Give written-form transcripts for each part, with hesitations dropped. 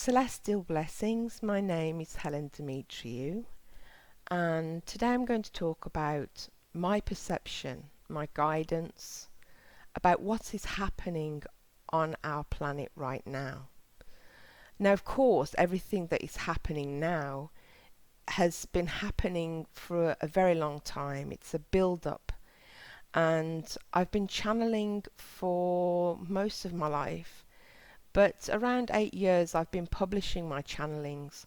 Celestial blessings. My name is Helen Demetriou, and today I'm going to talk about my perception, my guidance about what is happening on our planet right now. Now, of course, everything that is happening now has been happening for a very long time. It's a build-up, and I've been channeling for most of my life. But around 8 years I've been publishing my channelings,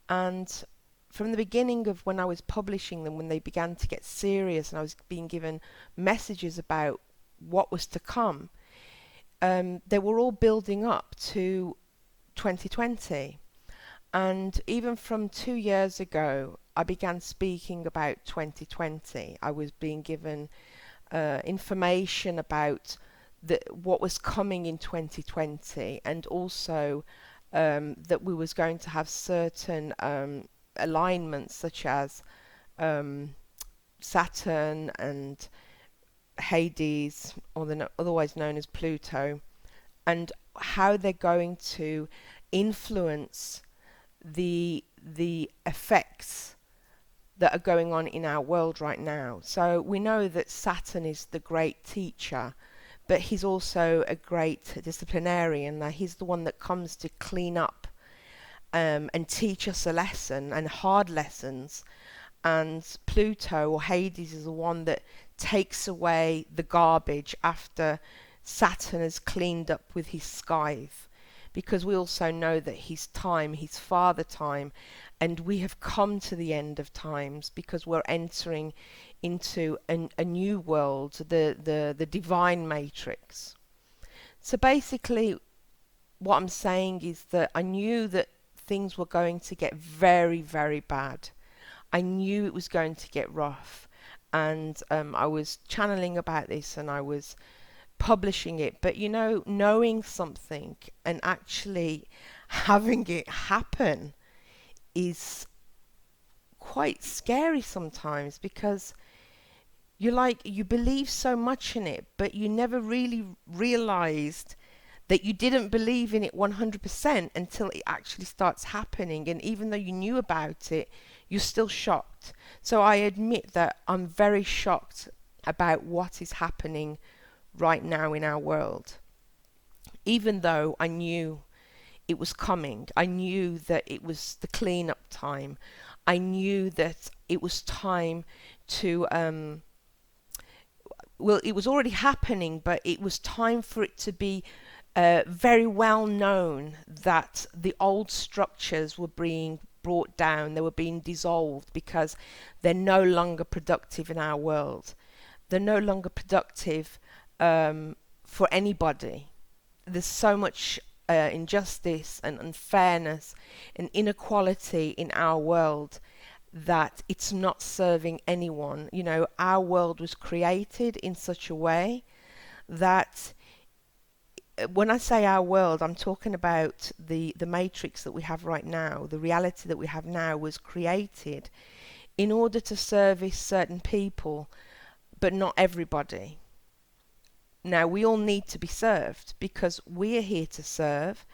and from the beginning of when I was publishing them, when they began to get serious and I was being given messages about what was to come, they were all building up to 2020. And even from 2 years ago I began speaking about 2020. I was being given information about what was coming in 2020, and also that we was going to have certain alignments such as Saturn and Hades, or otherwise known as Pluto, and how they're going to influence the effects that are going on in our world right now. So we know that Saturn is the great teacher, but he's also a great disciplinarian. That he's the one that comes to clean up and teach us a lesson, and hard lessons. And Pluto, or Hades, is the one that takes away the garbage after Saturn has cleaned up with his scythe. Because we also know that his time, his father time, and we have come to the end of times because we're entering into a new world, the divine matrix. So basically what I'm saying is that I knew that things were going to get very, very bad. I knew it was going to get rough, and I was channeling about this and I was publishing it. But knowing something and actually having it happen is quite scary sometimes, because you believe so much in it, but you never really realized that you didn't believe in it 100% until it actually starts happening. And even though you knew about it, you're still shocked. So I admit that I'm very shocked about what is happening right now in our world. Even though I knew it was coming, I knew that it was the clean-up time, I knew that it was time to it was already happening, but it was time for it to be very well known that the old structures were being brought down, they were being dissolved, because they're no longer productive in our world. They're no longer productive for anybody. There's so much injustice and unfairness and inequality in our world that it's not serving anyone. Our world was created in such a way that, when I say our world, I'm talking about the matrix that we have right now. The reality that we have now was created in order to service certain people, but not everybody. Now, we all need to be served because we are here to serve.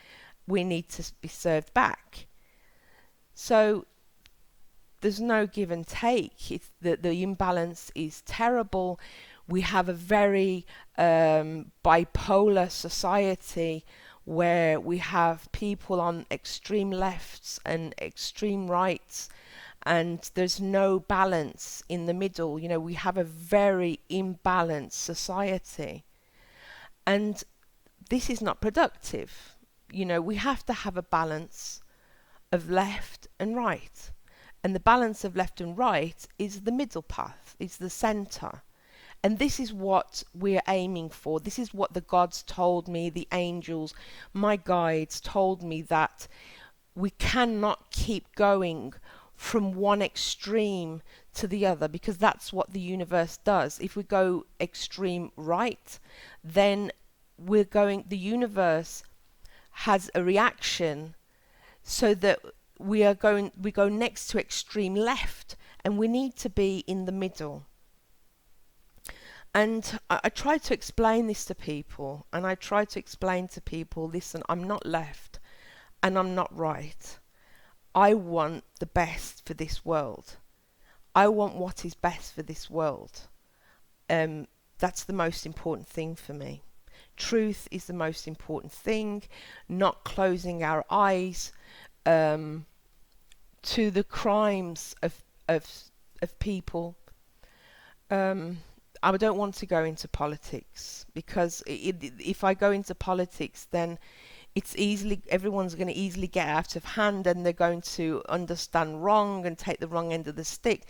We need to be served back. So there's no give and take. The imbalance is terrible. We have a very bipolar society where we have people on extreme lefts and extreme rights, and there's no balance in the middle. We have a very imbalanced society, and this is not productive. We have to have a balance of left and right, and the balance of left and right is the middle path, is the center. And this is what we're aiming for. This is what the gods told me, the angels, my guides told me, that we cannot keep going from one extreme to the other, because that's what the universe does. If we go extreme right, then the universe has a reaction, so that we go next to extreme left, and we need to be in the middle. And I try to explain this to people, and I try to explain to people, listen, I'm not left, and I'm not right. I want the best for this world. I want what is best for this world. That's the most important thing for me. Truth is the most important thing, not closing our eyes to the crimes of people. I don't want to go into politics because if I go into politics, then everyone's going to easily get out of hand, and they're going to understand wrong and take the wrong end of the stick.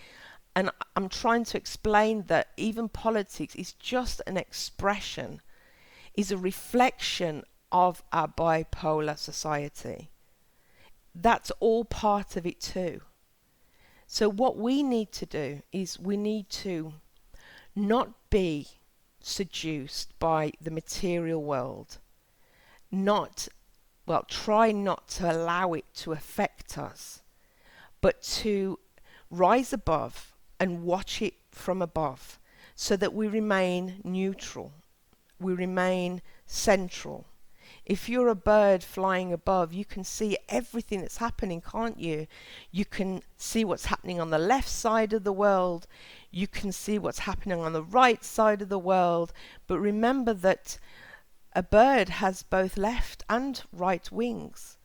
And I'm trying to explain that even politics is just an expression, is a reflection of our bipolar society. That's all part of it too. So what we need to do is we need to not be seduced by the material world, try not to allow it to affect us, but to rise above and watch it from above so that we remain neutral, we remain central. If you're a bird flying above, you can see everything that's happening, can't you? You can see what's happening on the left side of the world. You can see what's happening on the right side of the world. But remember that a bird has both left and right wings.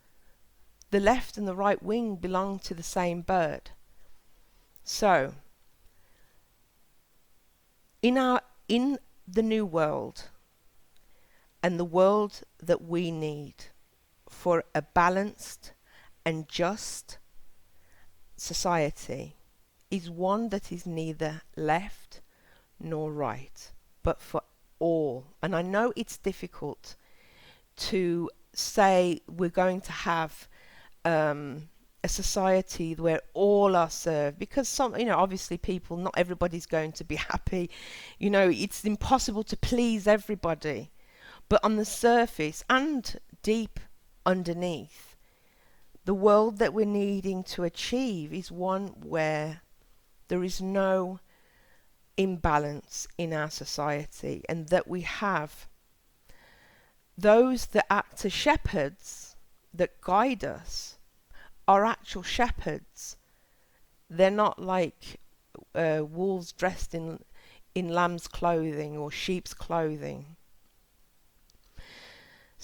The left and the right wing belong to the same bird. So, in the new world, and the world that we need for a balanced and just society is one that is neither left nor right, but for all. And I know it's difficult to say we're going to have a society where all are served, because obviously not everybody's going to be happy. It's impossible to please everybody. But on the surface and deep underneath, the world that we're needing to achieve is one where there is no imbalance in our society, and that we have those that act as shepherds that guide us are actual shepherds. They're not like wolves dressed in lamb's clothing or sheep's clothing.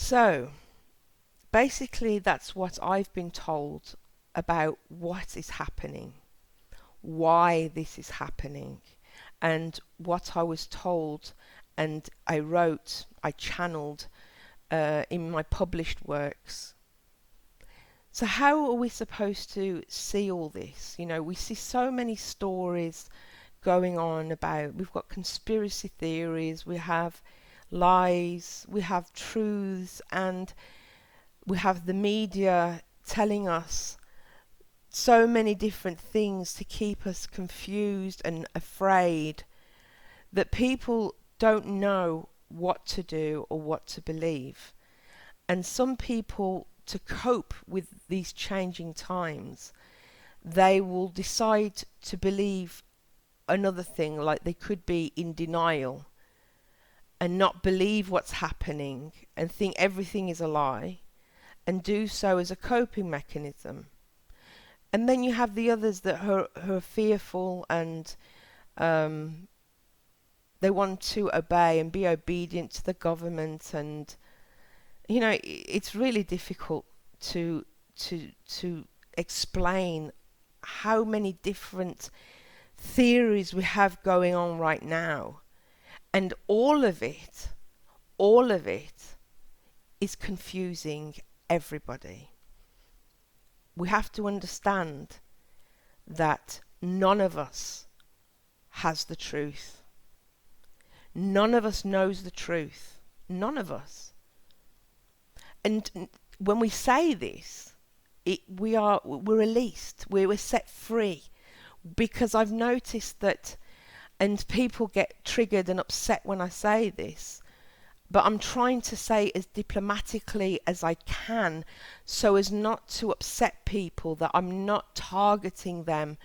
So, basically that's what I've been told about what is happening, why this is happening, and what I was told, and I channeled in my published works. So how are we supposed to see all this? We see so many stories going on about, we've got conspiracy theories, we have lies, we have truths, and we have the media telling us so many different things to keep us confused and afraid that people don't know what to do or what to believe. And some people, to cope with these changing times, they will decide to believe another thing, like they could be in denial and not believe what's happening and think everything is a lie, and do so as a coping mechanism. And then you have the others that are fearful, and they want to obey and be obedient to the government, and it's really difficult to explain how many different theories we have going on right now. And all of it is confusing everybody. We have to understand that none of us has the truth. None of us knows the truth. None of us. And when we say this, we're released. We're set free. Because I've noticed that, and people get triggered and upset when I say this, but I'm trying to say as diplomatically as I can so as not to upset people, that I'm not targeting them.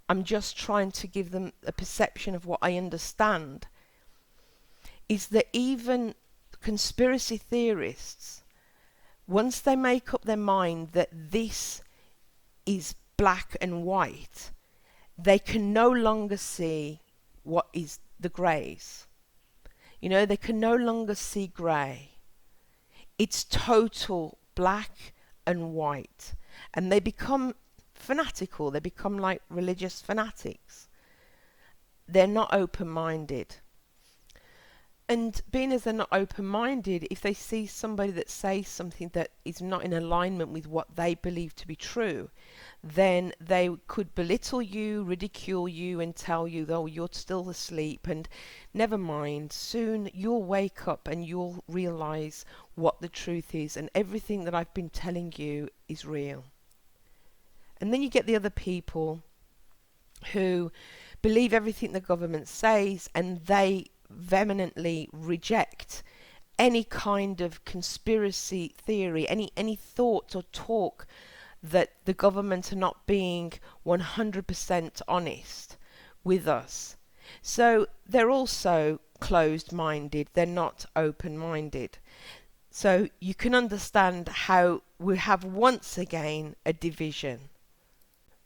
I'm just trying to give them a perception of what I understand. Is that even conspiracy theorists Once they make up their mind that this is black and white, they can no longer see what is the greys. You know, they can no longer see grey. It's total black and white. And they become fanatical. They become like religious fanatics. They're not open-minded. And being as they're not open-minded, if they see somebody that says something that is not in alignment with what they believe to be true, then they could belittle you, ridicule you, and tell you, oh, you're still asleep, and never mind, soon you'll wake up and you'll realize what the truth is, and everything that I've been telling you is real. And then you get the other people who believe everything the government says, and they vehemently reject any kind of conspiracy theory, any thought or talk that the government are not being 100% honest with us. So they're also closed-minded, they're not open-minded. So you can understand how we have once again a division.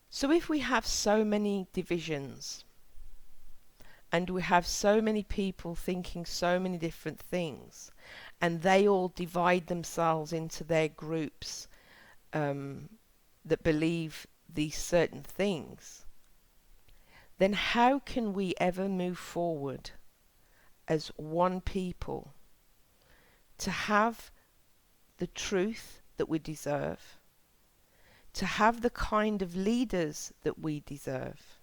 So if we have so many divisions, and we have so many people thinking so many different things, and they all divide themselves into their groups that believe these certain things, then how can we ever move forward as one people to have the truth that we deserve, to have the kind of leaders that we deserve?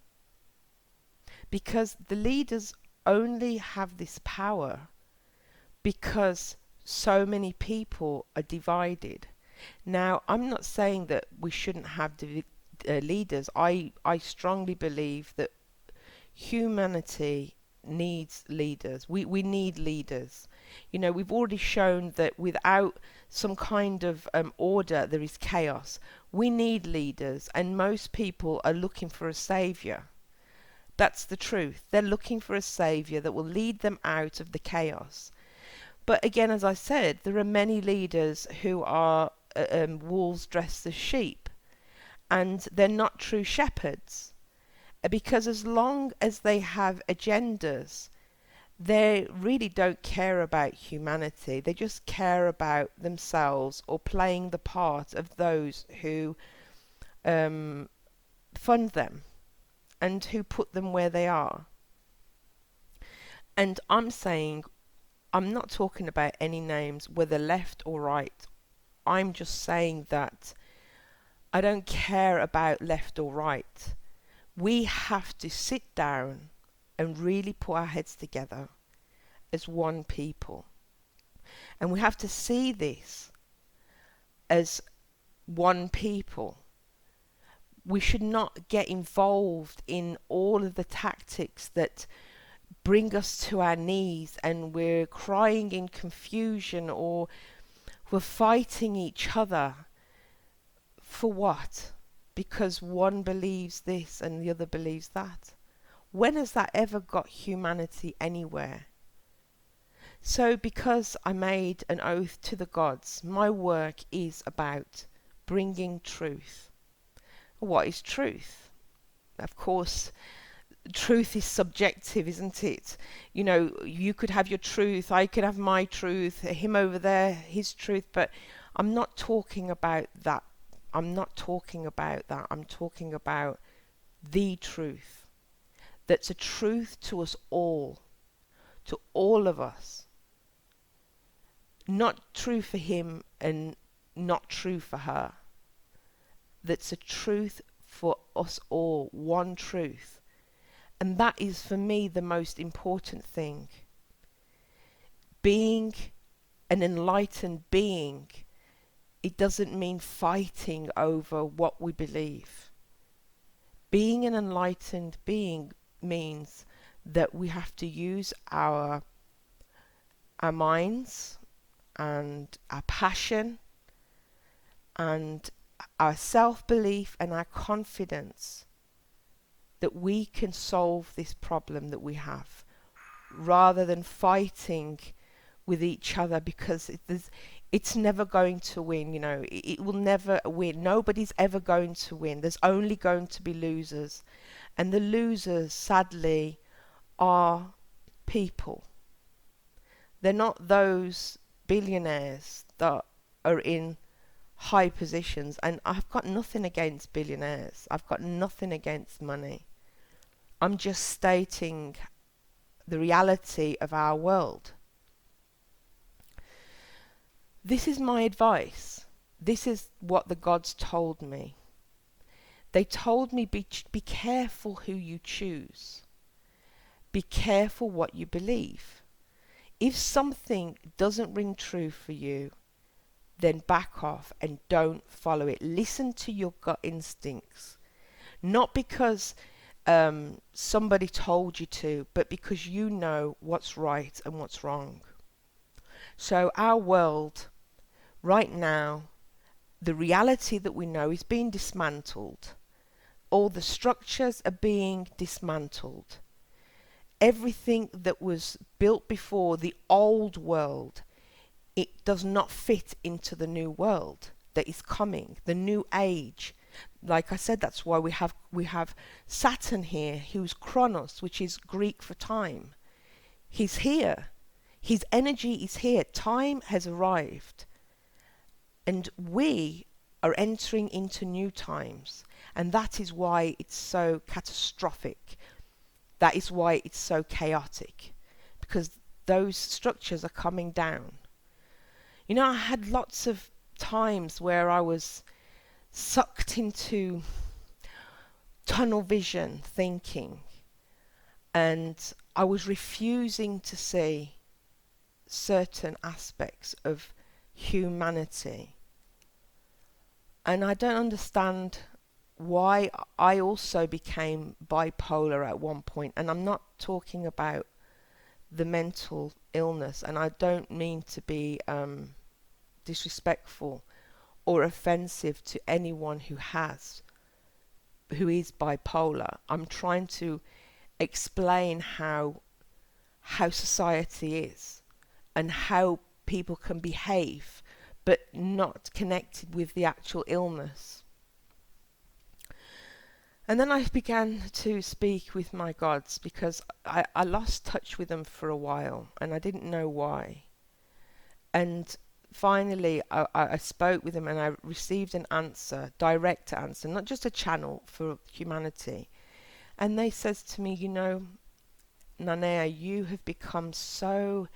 Because the leaders only have this power because so many people are divided. Now, I'm not saying that we shouldn't have leaders. I strongly believe that humanity needs leaders. We need leaders. You know, we've already shown that without some kind of order, there is chaos. We need leaders, and most people are looking for a saviour. That's the truth. They're looking for a saviour that will lead them out of the chaos. But again, as I said, there are many leaders who are wolves dressed as sheep, and they're not true shepherds, because as long as they have agendas, they really don't care about humanity. They just care about themselves, or playing the part of those who fund them and who put them where they are. And I'm saying, I'm not talking about any names, whether left or right. I'm just saying that I don't care about left or right. We have to sit down and really put our heads together as one people. And we have to see this as one people. We should not get involved in all of the tactics that bring us to our knees and we're crying in confusion, or we're fighting each other. For what? Because one believes this and the other believes that. When has that ever got humanity anywhere? So because I made an oath to the gods, my work is about bringing truth. What is truth? Of course, truth is subjective, isn't it? You know, you could have your truth, I could have my truth, him over there, his truth, but I'm not talking about that. I'm not talking about that. I'm talking about the truth. That's a truth to us all, to all of us. Not true for him and not true for her. That's a truth for us all, one truth. And that is for me the most important thing. Being an enlightened being, it doesn't mean fighting over what we believe. Being an enlightened being means that we have to use our minds and our passion and our self-belief and our confidence that we can solve this problem that we have, rather than fighting with each other, because It's never going to win, it will never win. Nobody's ever going to win. There's only going to be losers. And the losers, sadly, are people. They're not those billionaires that are in high positions. And I've got nothing against billionaires. I've got nothing against money. I'm just stating the reality of our world. This is my advice. This is what the gods told me. They told me, be careful who you choose. Be careful what you believe. If something doesn't ring true for you, then back off and don't follow it. Listen to your gut instincts. Not because somebody told you to, but because you know what's right and what's wrong. So our world right now, the reality that we know is being dismantled. All the structures are being dismantled. Everything that was built before, the old world, it does not fit into the new world that is coming, the new age. Like I said, that's why we have Saturn here, who's Chronos, which is Greek for time. He's here. His energy is here. Time has arrived. And we are entering into new times. And that is why it's so catastrophic. That is why it's so chaotic. Because those structures are coming down. I had lots of times where I was sucked into tunnel vision thinking. And I was refusing to see certain aspects of humanity. And I don't understand why I also became bipolar at one point. And I'm not talking about the mental illness, and I don't mean to be disrespectful or offensive to anyone who is bipolar. I'm trying to explain how society is and how people can behave but not connected with the actual illness. And then I began to speak with my gods because I lost touch with them for a while and I didn't know why. And finally I spoke with them and I received an answer, direct answer, not just a channel for humanity. And they says to me, Nanea, you have become so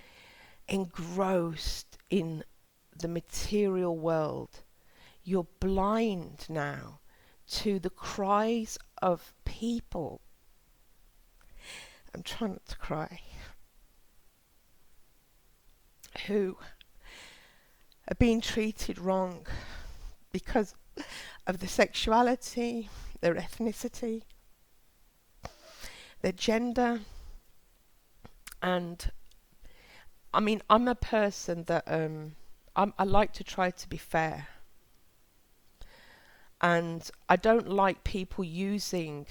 engrossed in the material world. You're blind now to the cries of people. I'm trying not to cry. Who are being treated wrong because of their sexuality, their ethnicity, their gender. And I mean, I'm a person that I like to try to be fair. And I don't like people using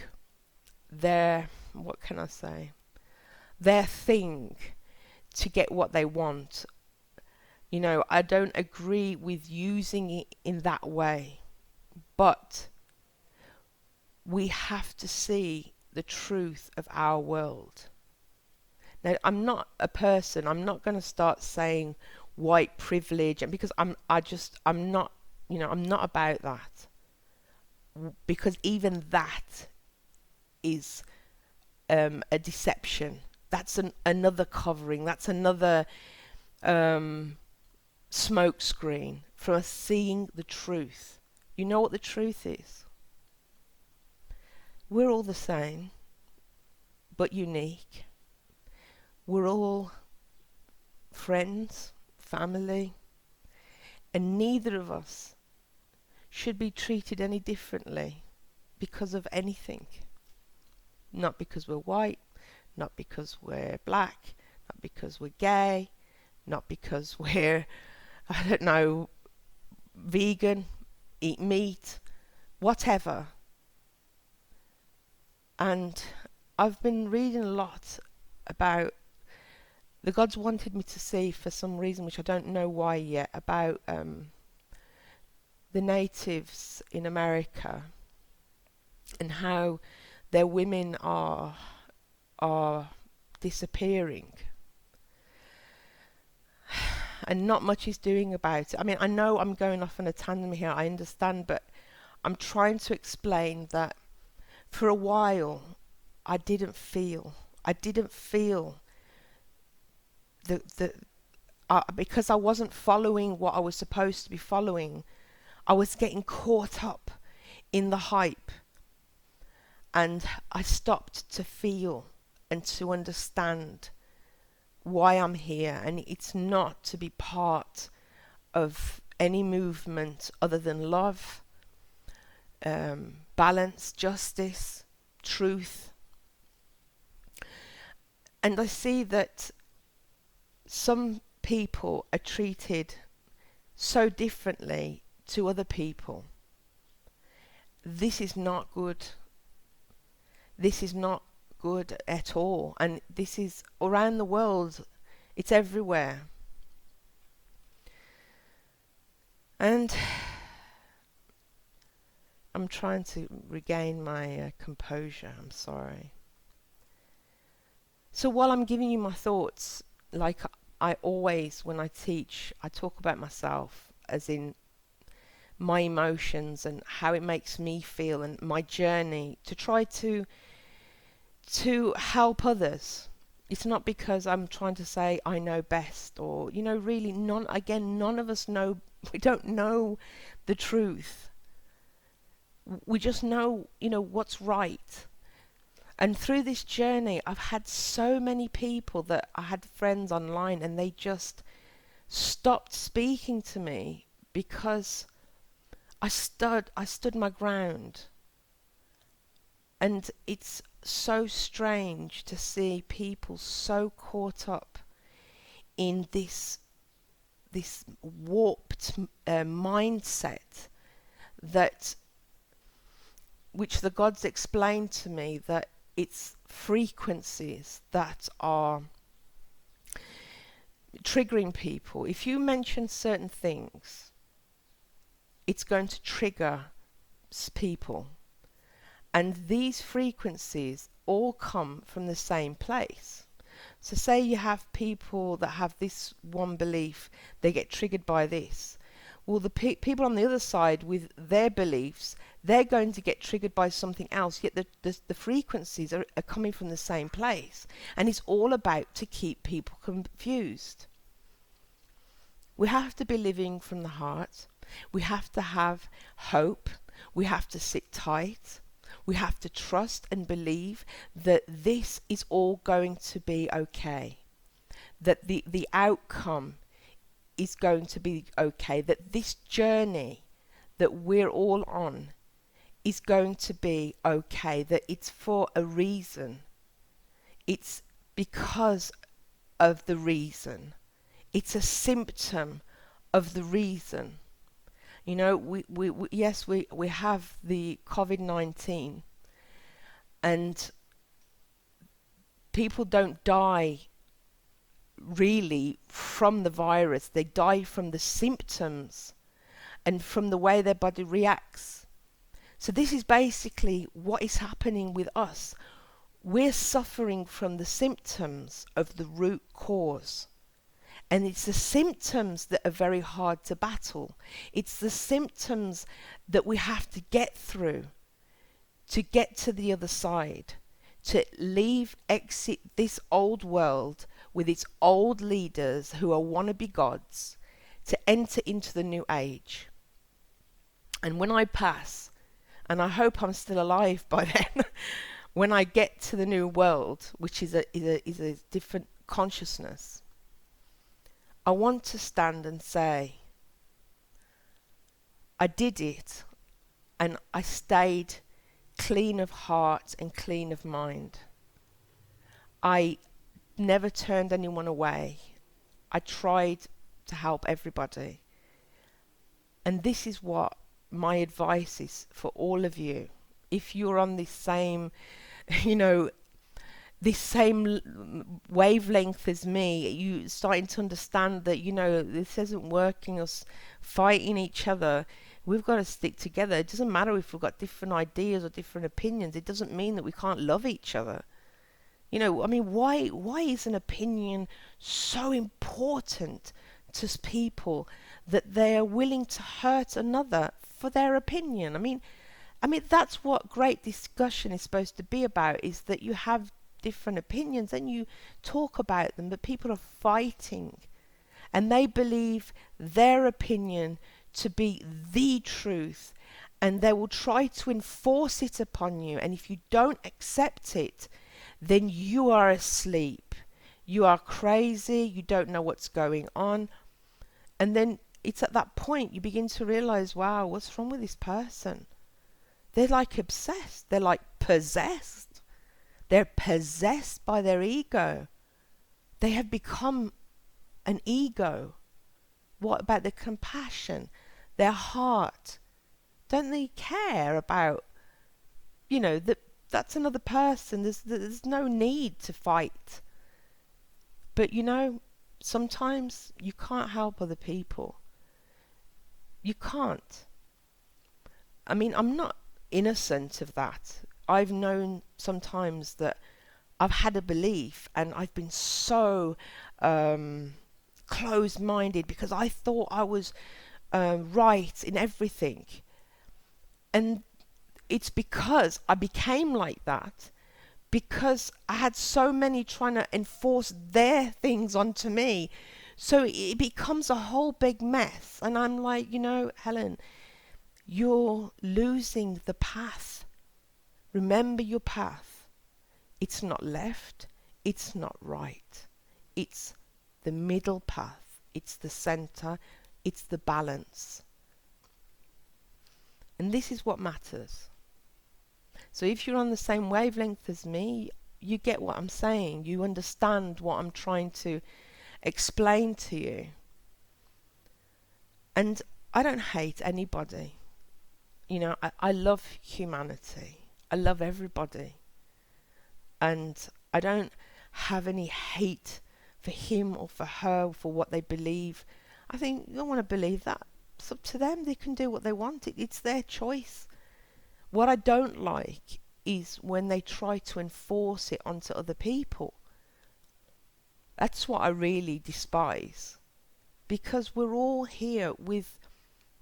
their, what can I say, their thing to get what they want. I don't agree with using it in that way. But we have to see the truth of our world. Now, I'm not a person, I'm not going to start saying white privilege, and because I'm not, I'm not about that. Because even that is a deception. That's another covering. That's another smoke screen for us seeing the truth. You know what the truth is? We're all the same, but unique. We're all friends, family, and neither of us should be treated any differently because of anything. Not because we're white, not because we're black, not because we're gay, not because we're, I don't know, vegan, eat meat, whatever. And I've been reading a lot about the gods wanted me to see for some reason, which I don't know why yet, about the natives in America and how their women are disappearing, and not much is doing about it. I mean, I know I'm going off on a tandem here, I understand, but I'm trying to explain that for a while I didn't feel the because I wasn't following what I was supposed to be following. I was getting caught up in the hype, and I stopped to feel and to understand why I'm here. And it's not to be part of any movement other than love, balance, justice, truth. And I see that some people are treated so differently to other people. This is not good. This is not good at all. And this is around the world. It's everywhere. And I'm trying to regain my composure. I'm sorry. So while I'm giving you my thoughts, like I always, when I teach, I talk about myself as in my emotions and how it makes me feel and my journey to try to help others. It's not because I'm trying to say I know best, or really none of us know. We don't know the truth. We just know what's right. And through this journey, I've had so many people that I had friends online, and they just stopped speaking to me because I stood my ground. And it's so strange to see people so caught up in this warped mindset that, which the gods explained to me, that it's frequencies that are triggering people. If you mention certain things, it's going to trigger people. And these frequencies all come from the same place. So say you have people that have this one belief, they get triggered by this. Well, the people on the other side with their beliefs, they're going to get triggered by something else, yet the frequencies are coming from the same place. And it's all about to keep people confused. We have to be living from the heart. We have to have hope. We have to sit tight. We have to trust and believe that this is all going to be okay. That the outcome is going to be okay. That this journey that we're all on is going to be okay. That it's for a reason. It's because of the reason. It's a symptom of the reason. We have the COVID-19, and people don't die really from the virus. They die from the symptoms and from the way their body reacts. So this is basically what is happening with us. We're suffering from the symptoms of the root cause. And it's the symptoms that are very hard to battle. It's the symptoms that we have to get through to get to the other side, to exit this old world with its old leaders who are wannabe gods, to enter into the new age. And when I pass, and I hope I'm still alive by then, when I get to the new world, which is a different consciousness, I want to stand and say, I did it, and I stayed clean of heart and clean of mind. I never turned anyone away. I tried to help everybody. And this is what my advice is for all of you. If you're on this same, this same wavelength as me, you starting to understand that, you know, this isn't working, us fighting each other. We've got to stick together. It doesn't matter if we've got different ideas or different opinions. It doesn't mean that we can't love each other. You know, I mean, why is an opinion so important to people that they are willing to hurt another for their opinion? I mean that's what great discussion is supposed to be about, is that you have different opinions and you talk about them, but people are fighting and they believe their opinion to be the truth, and they will try to enforce it upon you, and if you don't accept it, then you are asleep, you are crazy, you don't know what's going on. And then it's at that point you begin to realize, wow, what's wrong with this person? They're like obsessed, they're like possessed. They're possessed by their ego. They have become an ego. What about the compassion, their heart? Don't they care about, you know, that's another person. There's no need to fight. But you know, sometimes you can't help other people. You can't. I mean, I'm not innocent of that. I've known sometimes that I've had a belief and I've been so closed-minded because I thought I was right in everything. And it's because I became like that, because I had so many trying to enforce their things onto me. So it becomes a whole big mess. And I'm like, you know, Helen, you're losing the path. Remember your path. It's not left, it's not right. It's the middle path. It's the center. It's the balance. And this is what matters. So if you're on the same wavelength as me, you get what I'm saying. You understand what I'm trying to explain to you. And I don't hate anybody. You know, I love humanity. I love everybody. And I don't have any hate for him or for her, for what they believe. I think you don't want to believe that. It's up to them. They can do what they want. It's their choice. What I don't like is when they try to enforce it onto other people. That's what I really despise. Because we're all here with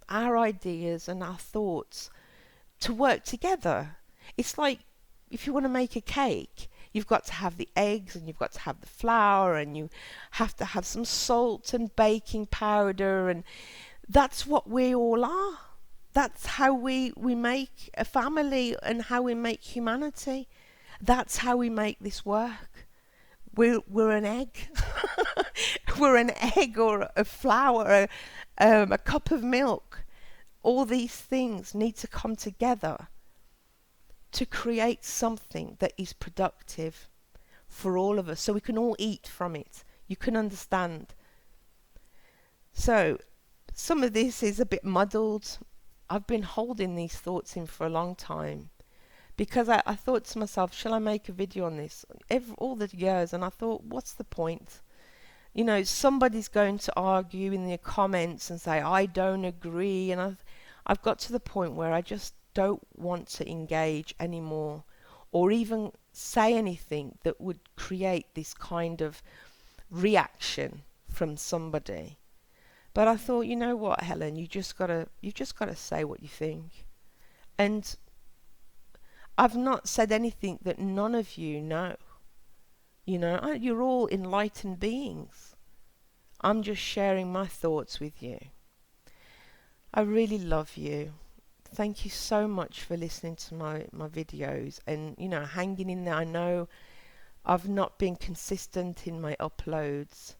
our ideas and our thoughts to work together. It's like if you want to make a cake, you've got to have the eggs and you've got to have the flour and you have to have some salt and baking powder, and that's what we all are. That's how we make a family and how we make humanity. That's how we make this work. We're an egg. We're an egg or a flour, a cup of milk. All these things need to come together to create something that is productive for all of us, so we can all eat from it. You can understand. So some of this is a bit muddled. I've been holding these thoughts in for a long time, because I thought to myself, shall I make a video on this? All the years, and I thought, what's the point? You know, somebody's going to argue in the comments and say, I don't agree, and I've got to the point where I just don't want to engage anymore, or even say anything that would create this kind of reaction from somebody. But I thought, you know what, Helen, you've just gotta say what you think. And I've not said anything that none of you know. You know, you're all enlightened beings. I'm just sharing my thoughts with you. I really love you. Thank you so much for listening to my videos and, you know, hanging in there. I know I've not been consistent in my uploads,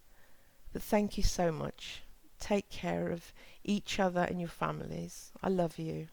but thank you so much. Take care of each other and your families. I love you.